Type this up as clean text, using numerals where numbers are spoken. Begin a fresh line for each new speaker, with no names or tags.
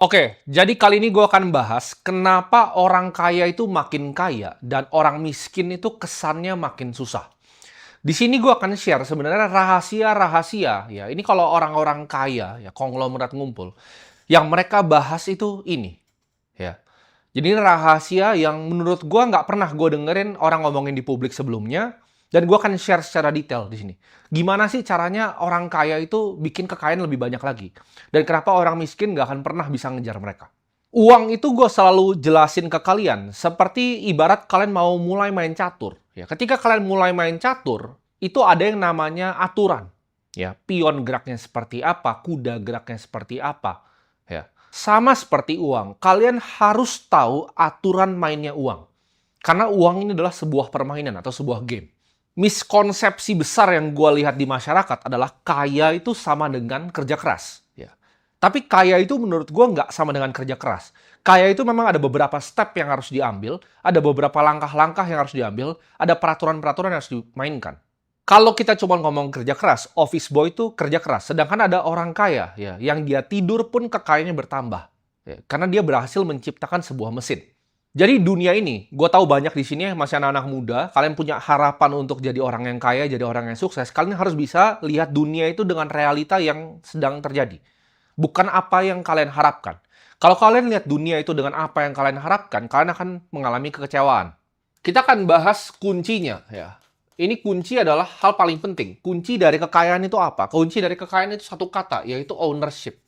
Oke, jadi kali ini gue akan bahas kenapa orang kaya itu makin kaya dan orang miskin itu kesannya makin susah. Di sini gue akan share sebenarnya rahasia-rahasia ya. Ini kalau orang-orang kaya ya konglomerat ngumpul, yang mereka bahas itu ini ya. Jadi ini rahasia yang menurut gue nggak pernah gue dengerin orang ngomongin di publik sebelumnya, dan gue akan share secara detail di sini. Gimana sih caranya orang kaya itu bikin kekayaan lebih banyak lagi? Dan kenapa orang miskin nggak akan pernah bisa ngejar mereka? Uang itu gue selalu jelasin ke kalian, seperti ibarat kalian mau mulai main catur. Ya, ketika kalian mulai main catur, itu ada yang namanya aturan. Ya, pion geraknya seperti apa, kuda geraknya seperti apa. Ya, sama seperti uang, kalian harus tahu aturan mainnya uang. Karena uang ini adalah sebuah permainan atau sebuah game. Miskonsepsi besar yang gue lihat di masyarakat adalah kaya itu sama dengan kerja keras. Ya. Tapi kaya itu menurut gue nggak sama dengan kerja keras. Kaya itu memang ada beberapa step yang harus diambil, ada beberapa langkah-langkah yang harus diambil, ada peraturan-peraturan yang harus dimainkan. Kalau kita cuma ngomong kerja keras, office boy itu kerja keras. Sedangkan ada orang kaya, ya, yang dia tidur pun kekayaannya bertambah. Ya, karena dia berhasil menciptakan sebuah mesin. Jadi dunia ini, gue tahu banyak di sini masih anak-anak muda, kalian punya harapan untuk jadi orang yang kaya, jadi orang yang sukses, kalian harus bisa lihat dunia itu dengan realita yang sedang terjadi. Bukan apa yang kalian harapkan. Kalau kalian lihat dunia itu dengan apa yang kalian harapkan, kalian akan mengalami kekecewaan. Kita akan bahas kuncinya, ya. Ini kunci adalah hal paling penting. Kunci dari kekayaan itu apa? Kunci dari kekayaan itu satu kata, yaitu ownership.